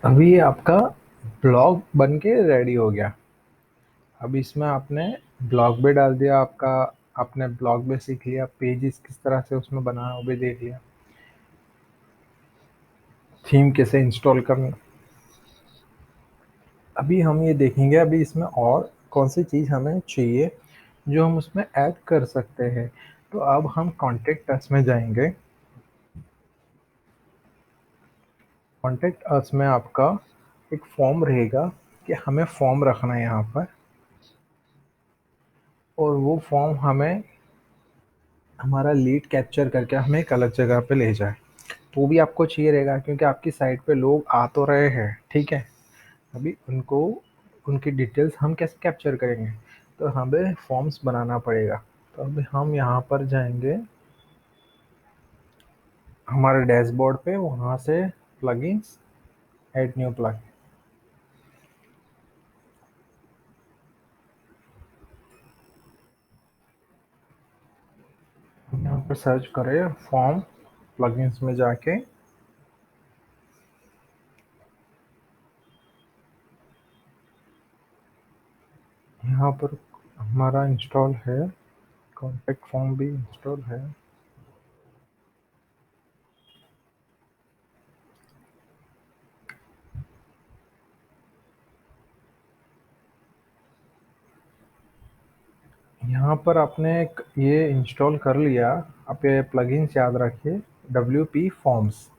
अभी आपका ब्लॉग बन के रेडी हो गया। अब इसमें आपने ब्लॉग भी डाल दिया आपका। आपने ब्लॉग भी सीख लिया, पेजेस किस तरह से उसमें बनाना वो भी देख लिया, थीम कैसे इंस्टॉल करना। अभी हम ये देखेंगे अभी इसमें और कौन सी चीज़ हमें चाहिए जो हम उसमें ऐड कर सकते हैं। तो अब हम कॉन्टेक्ट अस में जाएंगे। कॉन्टेक्ट अस में आपका एक फॉर्म रहेगा कि हमें फॉर्म रखना है यहाँ पर, और वो फॉर्म हमें हमारा लीड कैप्चर करके हमें एक अलग जगह पे ले जाए। तो भी आपको चाहिए रहेगा क्योंकि आपकी साइट पे लोग आ तो रहे हैं, ठीक है। अभी उनको उनकी डिटेल्स हम कैसे कैप्चर करेंगे, तो हमें फॉर्म्स बनाना पड़ेगा। तो अभी हम यहाँ पर जाएंगे हमारे डैशबोर्ड पे, वहाँ से प्लगइन्स, ऐड न्यू प्लग, यहाँ पर सर्च करें फॉर्म, प्लगइन्स में जाके यहाँ पर हमारा इंस्टॉल है, कॉन्टैक्ट फॉर्म भी इंस्टॉल है। यहाँ पर आपने एक ये इंस्टॉल कर लिया। आप ये प्लगइन्स याद रखिए, WP फॉर्म्स।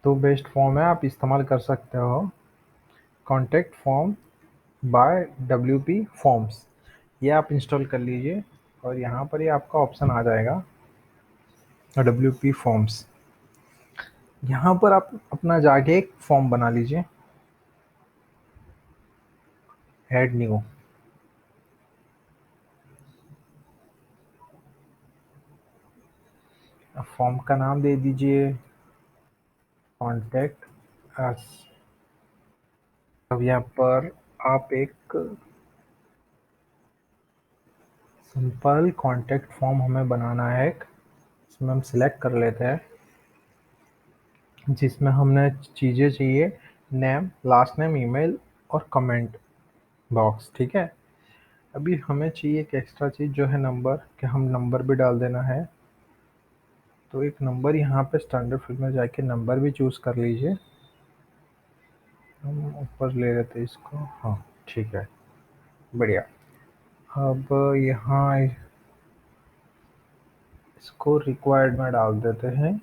तो बेस्ट फॉर्म है, आप इस्तेमाल कर सकते हो, contact form by WP forms. ये आप इंस्टॉल कर लीजिए और यहाँ पर ये आपका ऑप्शन आ जाएगा WP फॉर्म्स। यहाँ पर आप अपना जाके एक फॉर्म बना लीजिए, ऐड न्यू। फॉर्म का नाम दे दीजिए कॉन्टैक्ट अस। अब यहाँ पर आप एक सिंपल कॉन्टैक्ट फॉर्म हमें बनाना है एक, इसमें हम सिलेक्ट कर लेते हैं, जिसमें हमने चीज़ें चाहिए, नेम, लास्ट नेम, ईमेल और कमेंट बॉक्स, ठीक है। अभी हमें चाहिए एक एक्स्ट्रा चीज़ जो है नंबर, कि हम नंबर भी डाल देना है। तो एक नंबर यहाँ पे स्टैंडर्ड फील्ड में जाके नंबर भी चूज़ कर लीजिए। हम ऊपर ले लेते हैं इसको, हाँ ठीक है, बढ़िया। अब यहाँ इसको रिक्वायर्ड में डाल देते हैं,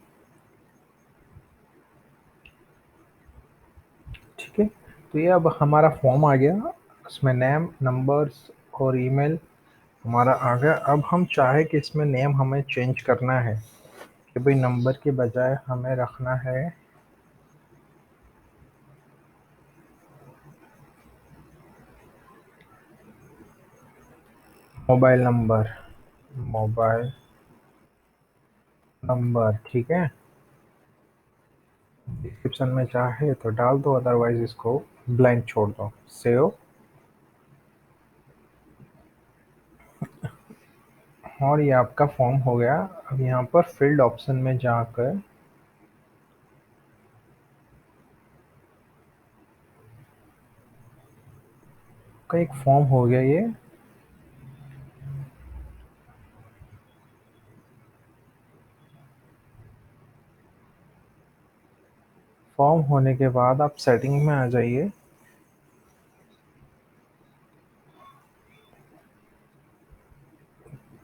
ठीक है। तो ये अब हमारा फॉर्म आ गया, उसमें नेम, नंबर्स और ईमेल हमारा आ गया। अब हम चाहे कि इसमें नेम हमें चेंज करना है, कि भाई नंबर के बजाय हमें रखना है मोबाइल नंबर, मोबाइल नंबर, ठीक है। डिस्क्रिप्शन में चाहे तो डाल दो, अदरवाइज इसको ब्लैंक छोड़ दो, सेव। और ये आपका फॉर्म हो गया। अब यहाँ पर फील्ड ऑप्शन में जाकर का एक फॉर्म हो गया ये। फॉर्म होने के बाद आप सेटिंग में आ जाइए।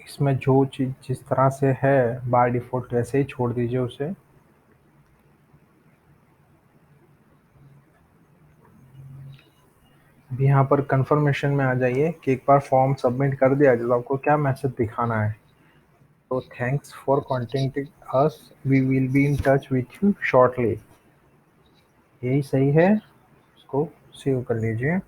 इसमें जो चीज़ जिस तरह से है बाय डिफ़ॉल्ट वैसे ही छोड़ दीजिए उसे। अब यहाँ पर कंफर्मेशन में आ जाइए कि एक बार फॉर्म सबमिट कर दिया तो आपको क्या मैसेज दिखाना है। तो thanks for contacting us, we will be in touch with you shortly, यही सही है। इसको सेव कर लीजिए।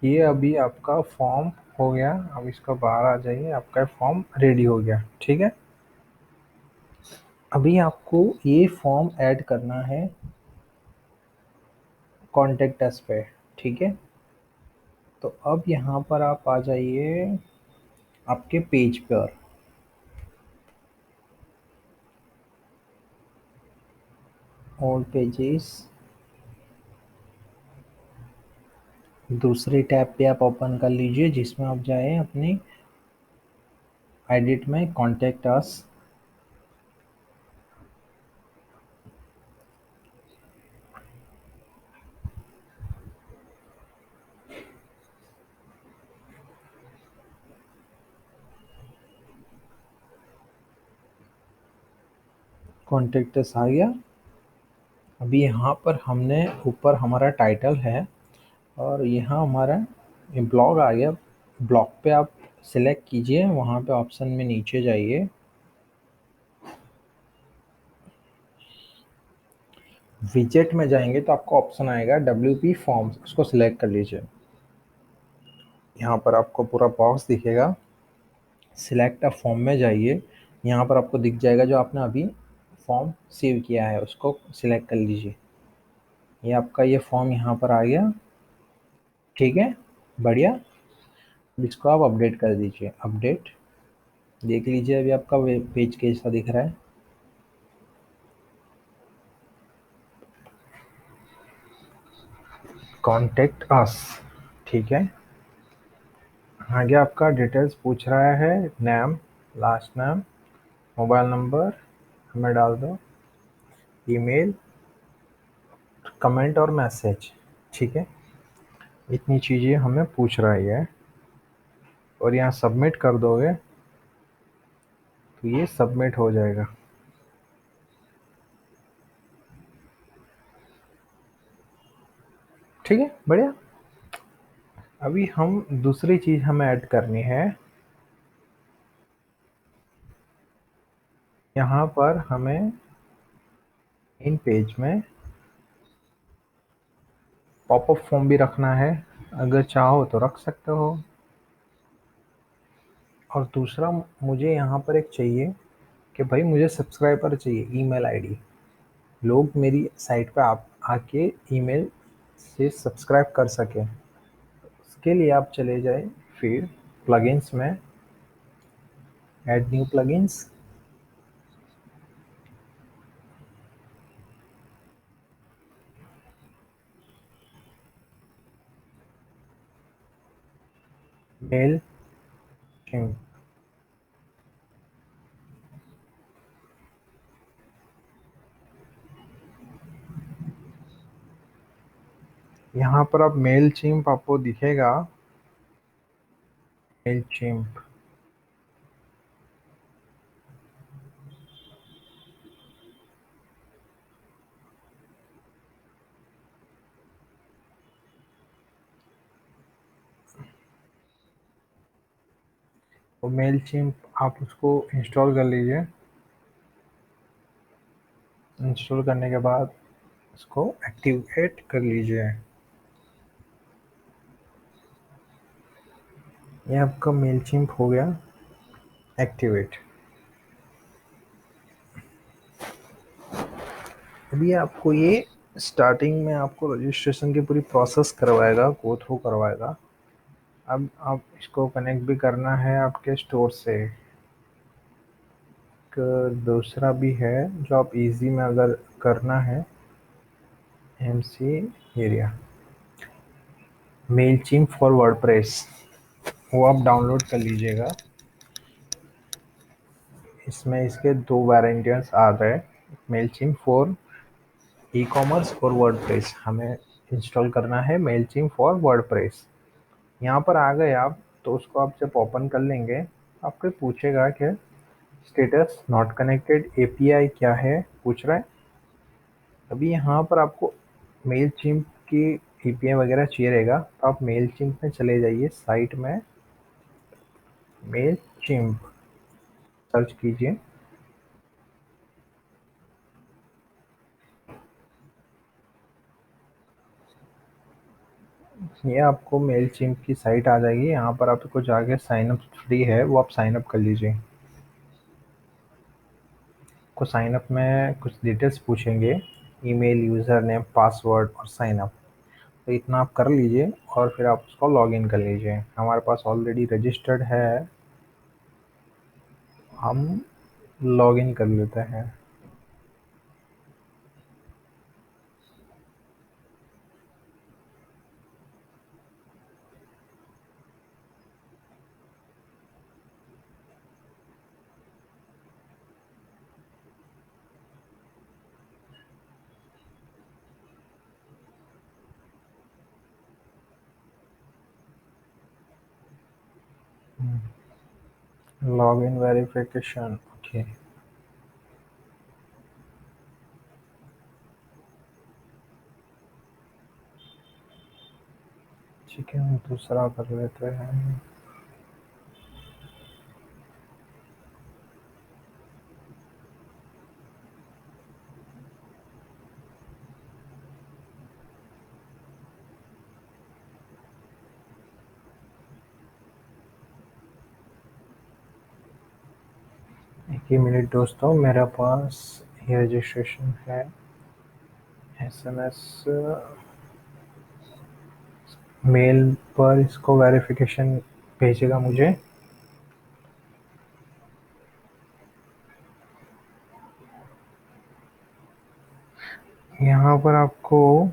ये अभी आपका फॉर्म हो गया। अब इसका बाहर आ जाइए, आपका फॉर्म रेडी हो गया, ठीक है। अभी आपको ये फॉर्म ऐड करना है कॉन्टेक्ट अस पे, ठीक है। तो अब यहाँ पर आप आ जाइए आपके पेज पर। ऑल पेजेस, दूसरी टैब पे आप ओपन कर लीजिए जिसमें आप जाए अपनी एडिट में कॉन्टेक्ट अस। कॉन्टेक्ट अस आ गया। अभी यहाँ पर हमने ऊपर हमारा टाइटल है और यहाँ हमारा ब्लॉग आ गया। ब्लॉग पे आप सिलेक्ट कीजिए, वहाँ पे ऑप्शन में नीचे जाइए, विजेट में जाएंगे तो आपको ऑप्शन आएगा WP फॉर्म्स, उसको सिलेक्ट कर लीजिए। यहाँ पर आपको पूरा बॉक्स दिखेगा, सिलेक्ट अ फॉर्म में जाइए, यहाँ पर आपको दिख जाएगा जो आपने अभी फॉर्म सेव किया है उसको सिलेक्ट कर लीजिए। ये आपका ये फॉर्म यहाँ पर आ गया, ठीक है, बढ़िया। अब इसको आप अपडेट कर दीजिए, अपडेट, देख लीजिए अभी आपका पेज कैसा दिख रहा है। कॉन्टेक्ट अस, ठीक है। आगे आपका डिटेल्स पूछ रहा है, name, last name, mobile number हमें डाल दो, ईमेल, कमेंट और मैसेज, ठीक है। इतनी चीज़ें हमें पूछ रहा है ये, और यहाँ सबमिट कर दोगे तो ये सबमिट हो जाएगा, ठीक है, बढ़िया। अभी हम दूसरी चीज़ हमें ऐड करनी है, यहाँ पर हमें इन पेज में पॉपअप फॉर्म भी रखना है, अगर चाहो तो रख सकते हो। और दूसरा मुझे यहाँ पर एक चाहिए कि भाई मुझे सब्सक्राइबर चाहिए, ईमेल आईडी, लोग मेरी साइट पे आप आके ईमेल से सब्सक्राइब कर सकें। उसके लिए आप चले जाए फिर प्लगइन्स में, add new plugins, Mailchimp, यहाँ पर आप मेल चिम्प आपको दिखेगा, मेल चिम्प, तो मेल चिम्प आप उसको इंस्टॉल कर लीजिए। इंस्टॉल करने के बाद इसको एक्टिवेट कर लीजिए। ये आपका मेल चिम्प हो गया एक्टिवेट। अभी आपको ये स्टार्टिंग में आपको रजिस्ट्रेशन की पूरी प्रोसेस करवाएगा, गो थ्रू करवाएगा। अब आप इसको कनेक्ट भी करना है आपके स्टोर से। एक दूसरा भी है जो आप इजी में अगर करना है, MC area, Mailchimp for WordPress, वो आप डाउनलोड कर लीजिएगा। इसमें इसके दो वेरिएंट्स आ गए, Mailchimp for ecommerce और वर्डप्रेस। हमें इंस्टॉल करना है मेल चिम्प फॉर वर्डप्रेस। यहाँ पर आ गए आप, तो उसको आप जब ओपन कर लेंगे आपको पूछेगा कि स्टेटस नॉट कनेक्टेड, API क्या है पूछ रहा है। अभी यहाँ पर आपको मेल चिम्प की API वगैरह चाहिए रहेगा, तो आप मेल चिम्प में चले जाइए, साइट में मेल चिम्प सर्च कीजिए। ये आपको मेल चिम्प की साइट आ जाएगी, यहाँ पर आपको जाके साइन अप फ्री है, वो आप साइन अप कर लीजिए। को साइन अप में कुछ डिटेल्स पूछेंगे, ईमेल, यूज़र नेम, पासवर्ड और साइन अप, तो इतना आप कर लीजिए और फिर आप उसको लॉग इन कर लीजिए। हमारे पास ऑलरेडी रजिस्टर्ड है, हम लॉग इन कर लेते हैं। Login verification, okay. ठीक है, हम दूसरा कर लेते हैं। एक ही मिनट दोस्तों, मेरे पास ये रजिस्ट्रेशन है। एसएमएस मेल पर इसको वेरिफिकेशन भेजेगा मुझे। यहाँ पर आपको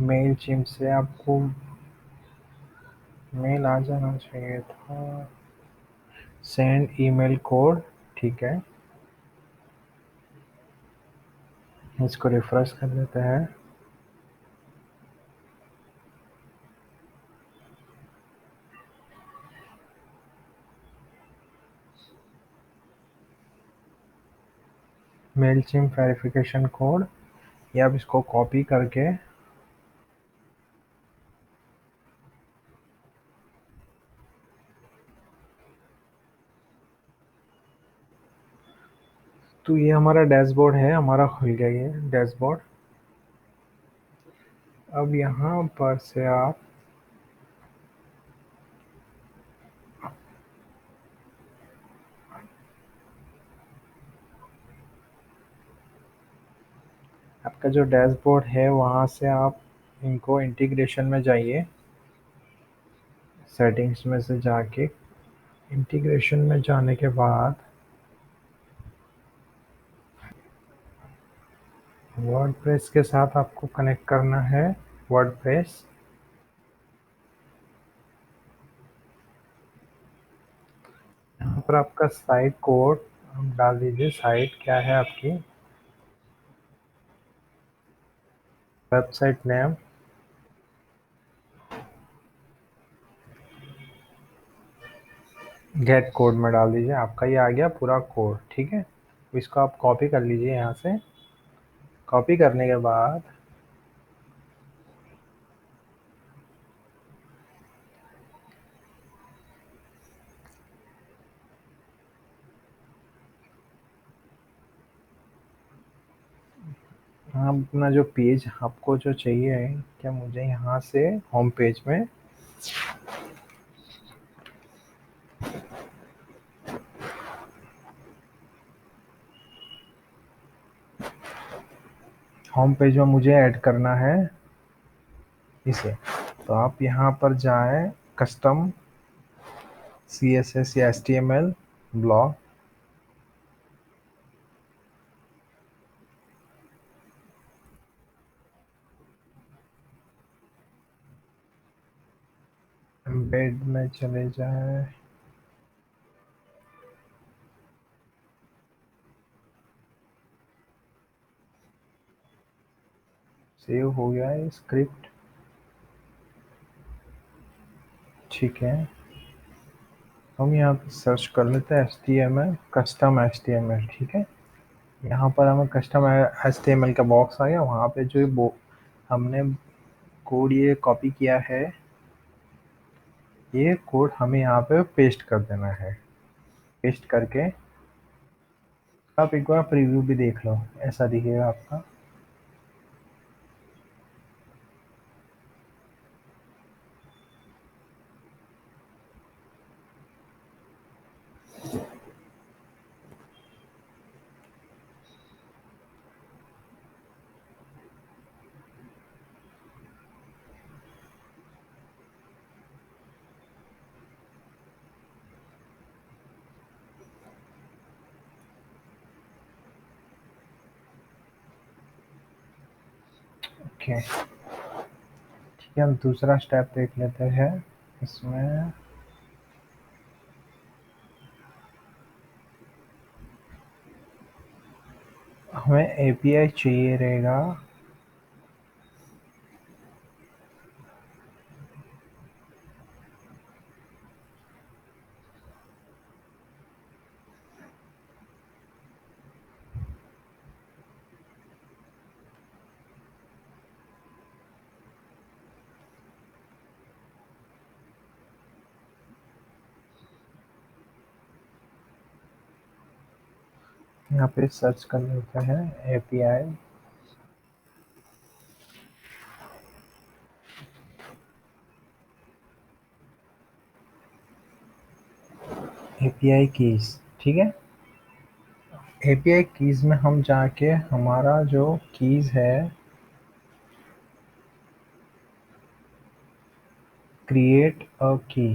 मेल चिम से आपको मेल आ जाना चाहिए था। सेंड ईमेल कोड, ठीक है। इसको रिफ्रेश कर लेते हैं। मेल चिम वेरिफिकेशन कोड, ये आप इसको कॉपी करके तो ये हमारा डैशबोर्ड है, हमारा खुल गया ये डैशबोर्ड। अब यहाँ पर से आप आपका जो डैशबोर्ड है वहाँ से आप इनको इंटीग्रेशन में जाइए। सेटिंग्स में से जाके इंटीग्रेशन में जाने के बाद वर्डप्रेस के साथ आपको कनेक्ट करना है। वर्डप्रेस, यहाँ पर आपका साइट कोड आप डाल दीजिए। साइट क्या है आपकी, वेबसाइट नेम, गेट कोड में डाल दीजिए। आपका ये आ गया पूरा कोड, ठीक है। इसको आप कॉपी कर लीजिए यहाँ से। कॉपी करने के बाद आप अपना जो पेज आपको जो चाहिए है, क्या मुझे यहाँ से होम पेज में होम पेज में मुझे ऐड करना है इसे। तो आप यहाँ पर जाएं, कस्टम CSS या HTML ब्लॉक, एम्बेड में चले जाए। सेव हो गया है स्क्रिप्ट, ठीक है। हम यहाँ पे सर्च कर लेते हैं HTML, कस्टम HTML, ठीक है। यहाँ पर हमें कस्टम HTML का बॉक्स आ गया। वहाँ पे जो हमने कोड ये कॉपी किया है, ये कोड हमें यहाँ पे पेस्ट कर देना है। पेस्ट करके आप एक बार प्रीव्यू भी देख लो, ऐसा दिखेगा आपका। ओके, ठीक है। हम दूसरा स्टेप देख लेते हैं इसमें। हमें एपीआई चाहिए रहेगा। यहाँ पे सर्च कर लेते हैं एपीआई। एपीआई कीज, ठीक है। एपीआई कीज में हम जाके हमारा जो कीज है, क्रिएट अ की,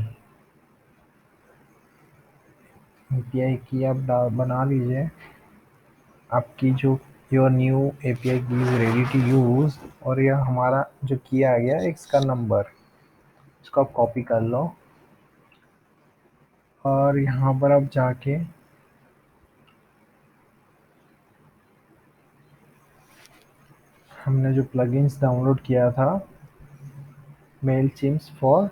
एपीआई की आप बना लीजिए। आपकी जो योर न्यू एपीआई की इज रेडी टू यूज, और यह हमारा जो किया आ गया इसका नंबर, इसको आप कॉपी कर लो। और यहाँ पर आप जाके हमने जो प्लगइन्स डाउनलोड किया था, मेल चिम्स फॉर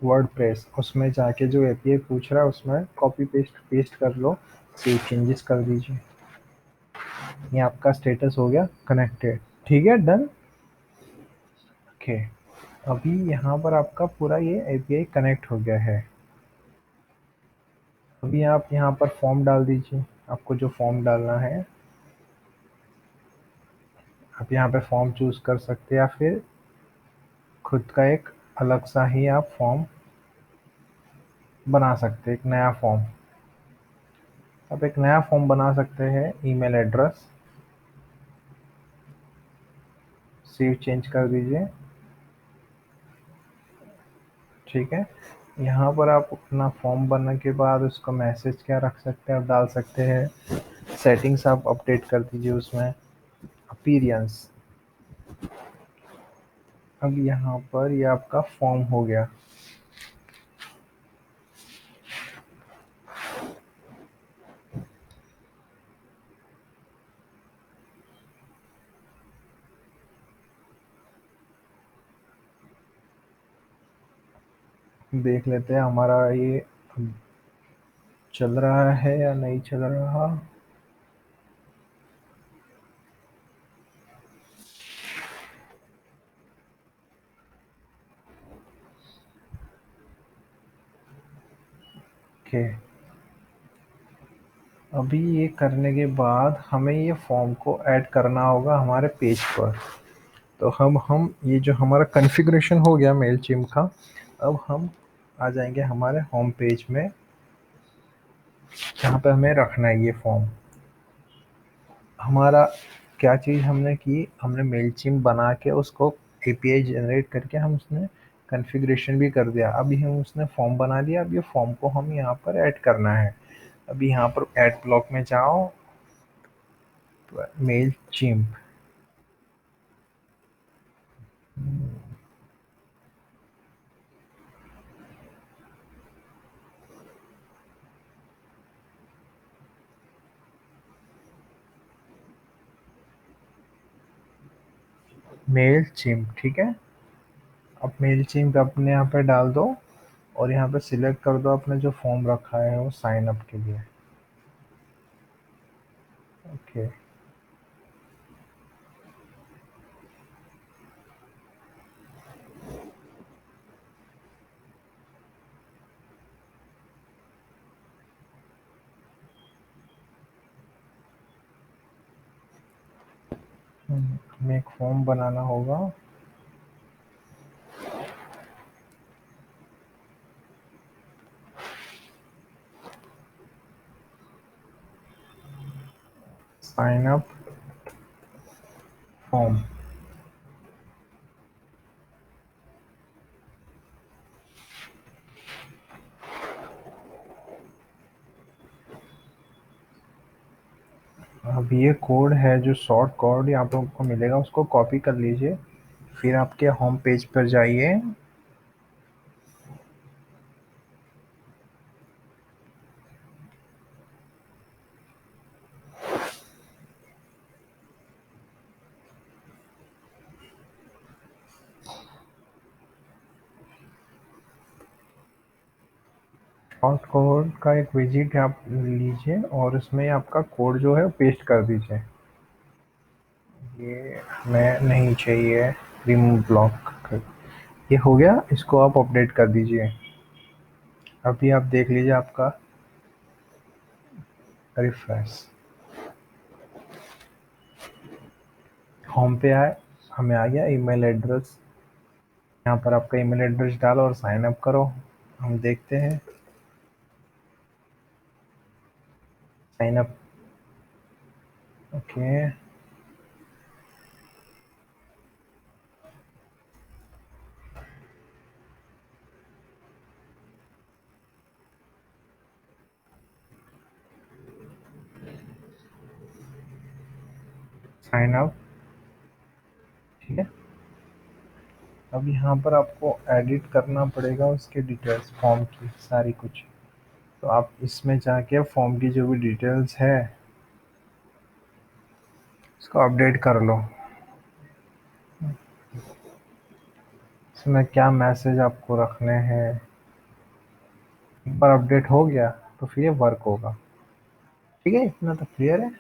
वर्डप्रेस, उसमें जाके जो एपीआई पूछ रहा है उसमें कॉपी पेस्ट पेस्ट कर लो, सेव चेंजेस कर दीजिए। ये आपका स्टेटस हो गया कनेक्टेड, ठीक है, डन। ओके, अभी यहाँ पर आपका पूरा ये एपीआई कनेक्ट हो गया है। अभी आप यहाँ पर फॉर्म डाल दीजिए, आपको जो फॉर्म डालना है। आप यहाँ पे फॉर्म चूज कर सकते हैं, या फिर खुद का एक अलग सा ही आप फॉर्म बना सकते हैं, एक नया फॉर्म। आप एक नया फॉर्म बना सकते हैं, ईमेल एड्रेस सेव चेंज कर दीजिए, ठीक है। यहाँ पर आप अपना फॉर्म बनने के बाद उसका मैसेज क्या रख सकते हैं, आप डाल सकते हैं। सेटिंग्स आप अपडेट कर दीजिए उसमें, अपीयरेंस। अब यहाँ पर ये आपका फॉर्म हो गया। देख लेते हैं हमारा ये चल रहा है या नहीं चल रहा। ओके, अभी ये करने के बाद हमें ये फॉर्म को ऐड करना होगा हमारे पेज पर। तो हम ये जो हमारा कॉन्फ़िगरेशन हो गया मेलचिम का, अब हम आ जाएंगे हमारे होम पेज में, जहाँ पे हमें रखना है ये फॉर्म। हमारा क्या चीज़ हमने की, हमने मेलचिम बना के उसको एपीआई जनरेट करके हम उसने कॉन्फ़िगरेशन भी कर दिया। अभी हम उसने फॉर्म बना लिया, अब ये फॉर्म को हम यहाँ पर ऐड करना है। अभी यहाँ पर ऐड ब्लॉक में जाओ, तो मेल चिम्प, मेल चिम्प, ठीक है। अब मेल चिम्प अपने यहाँ पे डाल दो, और यहाँ पे सिलेक्ट कर दो अपने जो फॉर्म रखा है वो साइन अप के लिए। ओके, हमें एक फॉर्म बनाना होगा। Sign up form. अब ये कोड है जो शॉर्ट कोड यहाँ पे आपको मिलेगा, उसको कॉपी कर लीजिए। फिर आपके होम पेज पर जाइए, शॉर्ट कोड का एक विजिट आप लीजिए और उसमें आपका कोड जो है पेस्ट कर दीजिए। ये हमें नहीं चाहिए, रिमूव ब्लॉक। ये हो गया, इसको आप अपडेट कर दीजिए। अभी आप देख लीजिए आपका रिफ्रेश। होम पे आए, हमें आ गया ईमेल एड्रेस। यहाँ पर आपका ईमेल एड्रेस डालो और साइन अप करो। हम देखते हैं। Sign up. Okay. Sign up. ठीक है। अब यहाँ पर आपको एडिट करना पड़ेगा उसके डिटेल्स, फॉर्म की सारी कुछ। तो आप इसमें जाके फॉर्म की जो भी डिटेल्स है इसको अपडेट कर लो। इसमें क्या मैसेज आपको रखने हैं। एक बार अपडेट हो गया तो फिर ये वर्क होगा। ठीक है, इतना तो क्लियर है।